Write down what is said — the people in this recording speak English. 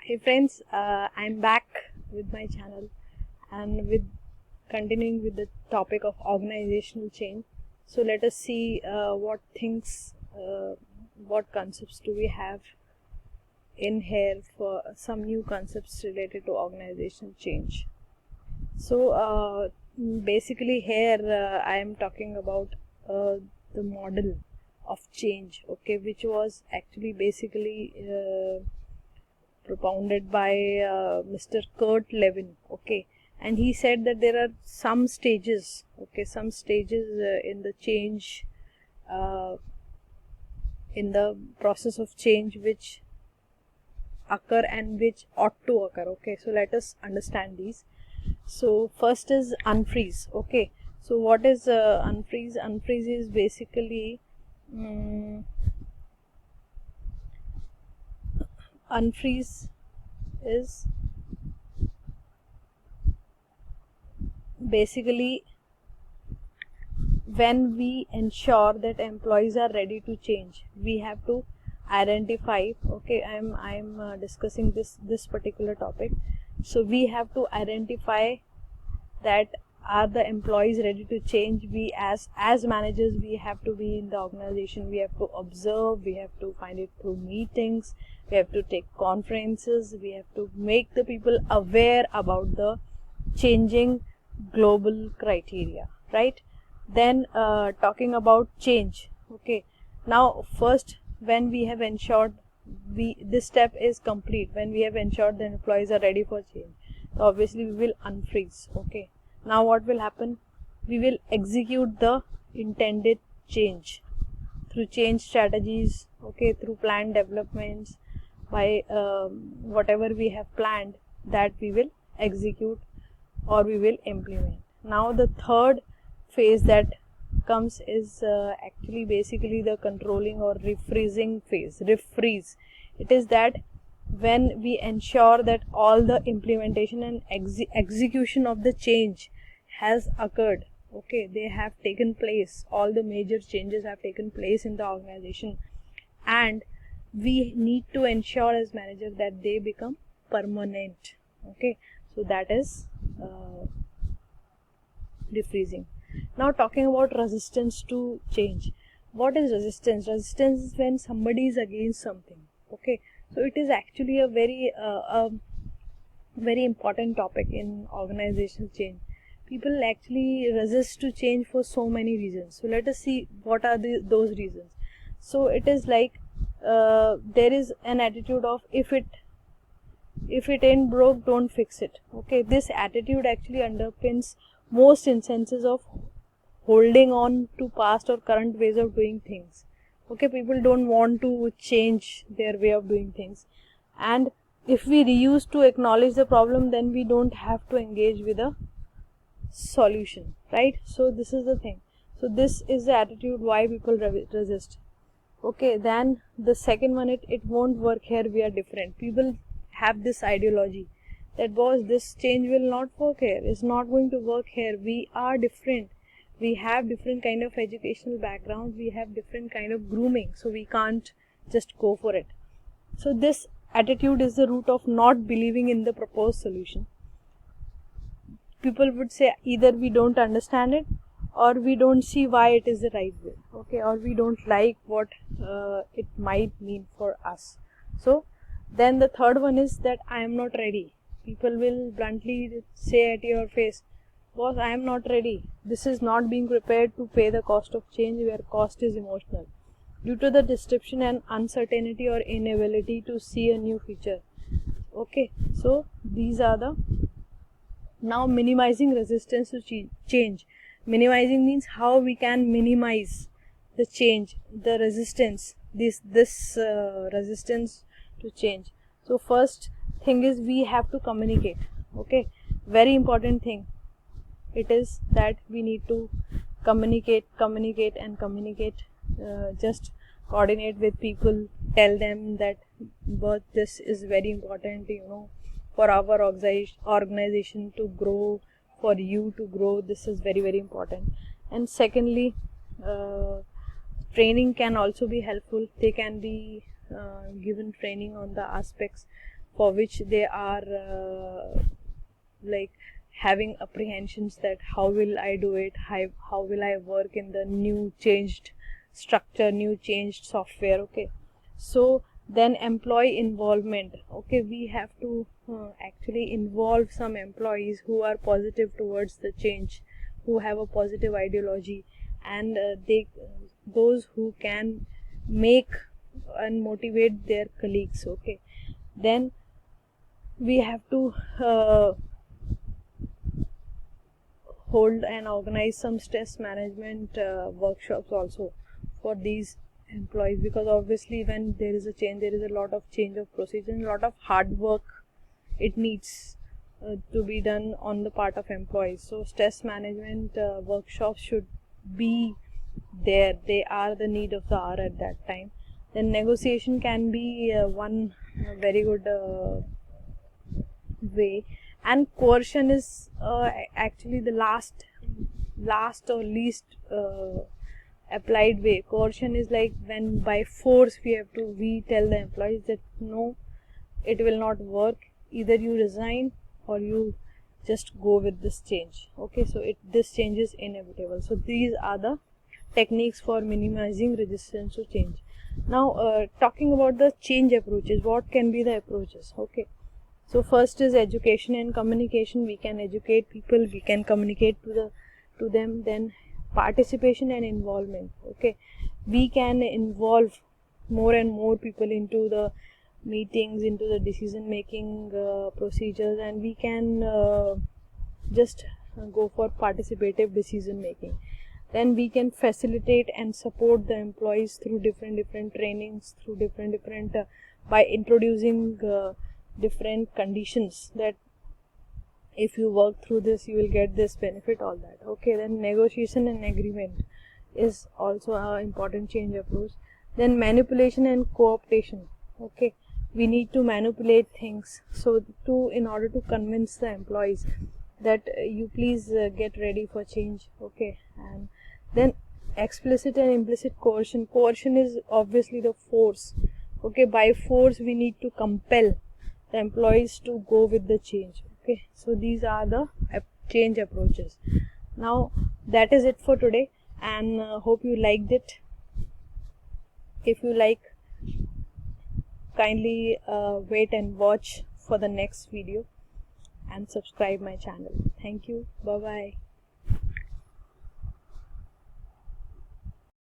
Hey friends, I'm back with my channel and with continuing with the topic of organizational change. So let us see what concepts do we have in here for some new concepts related to organizational change. So basically here I am talking about the model of change, okay, which was actually basically propounded by Mr. Kurt Lewin, okay, and he said that there are some stages, okay, in the change, in the process of change which occur and which ought to occur, okay. So let us understand these. So first is unfreeze, okay. So what is unfreeze? Unfreeze is basically unfreeze is basically when we ensure that employees are ready to change. We have to identify, okay, I'm discussing this particular topic. So we have to identify that are the employees ready to change. We as managers, we have to be in the organization, we have to observe, we have to find it through meetings, we have to take conferences, we have to make the people aware about the changing global criteria, right? Then talking about change, okay, now first when we have ensured this step is complete, when we have ensured the employees are ready for change, so obviously we will unfreeze, okay. Now what will happen? We will execute the intended change through change strategies, okay, through planned developments, by whatever we have planned, that we will execute or we will implement. Now the third phase that comes is actually basically the controlling or refreezing phase. Refreeze, it is that when we ensure that all the implementation and execution of the change has occurred, okay, they have taken place, all the major changes have taken place in the organization, and we need to ensure as manager that they become permanent, okay. So that is refreezing. Now talking about resistance to change. What is resistance? Resistance is when somebody is against something, okay. So it is actually a very important topic in organizational change. People actually resist to change for so many reasons. So let us see what are those reasons. So it is like there is an attitude of if it ain't broke, don't fix it, okay. This attitude actually underpins most instances of holding on to past or current ways of doing things, okay. People don't want to change their way of doing things, and if we refuse to acknowledge the problem, then we don't have to engage with a solution, right? So this is the thing. So this is the attitude why people resist, okay. Then the second one, it won't work here, we are different. People have this ideology that boss, this change will not work here, it's not going to work here, we are different, we have different kind of educational backgrounds, we have different kind of grooming, so we can't just go for it. So this attitude is the root of not believing in the proposed solution. People would say either we don't understand it, or we don't see why it is the right way, okay, or we don't like what it might mean for us. So then the third one is that I am not ready. People will bluntly say at your face, boss, I am not ready. This is not being prepared to pay the cost of change, where cost is emotional, due to the disruption and uncertainty or inability to see a new future, okay. So these are the. Now minimizing resistance to change. Minimizing means how we can minimize the change, the resistance, this resistance to change. So first thing is we have to communicate, okay. Very important thing, it is that we need to communicate, just coordinate with people, tell them that but this is very important, for our organization to grow, for you to grow, this is very, very important. And secondly, training can also be helpful. They can be given training on the aspects for which they are like having apprehensions that how will I do it, how will I work in the new changed structure, new changed software. Okay, so then employee involvement. Okay, we have to actually involve some employees who are positive towards the change, who have a positive ideology, and those who can make and motivate their colleagues. Okay, then we have to hold and organize some stress management workshops also for these employees, because obviously when there is a change, there is a lot of change of procedure and a lot of hard work it needs to be done on the part of employees. So stress management workshops should be there. They are the need of the hour at that time. Then negotiation can be one very good way, and coercion is actually the last or least applied way. Coercion is like when by force we tell the employees that no, it will not work, either you resign or you just go with this change. Okay, so this change is inevitable. So these are the techniques for minimizing resistance to change. Now talking about the change approaches, what can be the approaches? Okay, so first is education and communication. We can educate people, we can communicate to them. Then participation and involvement. Okay, we can involve more and more people into the meetings, into the decision making procedures, and we can just go for participative decision making. Then we can facilitate and support the employees through different trainings, through different by introducing different conditions that if you work through this you will get this benefit, all that. Okay, then negotiation and agreement is also an important change approach. Then manipulation and co-optation. Okay, we need to manipulate things in order to convince the employees that you please get ready for change. Okay, and then explicit and implicit coercion. Coercion is obviously the force. Okay, by force we need to compel the employees to go with the change. Okay, so these are the change approaches. Now that is it for today, and hope you liked it. If you like, kindly wait and watch for the next video and subscribe my channel. Thank you. Bye bye.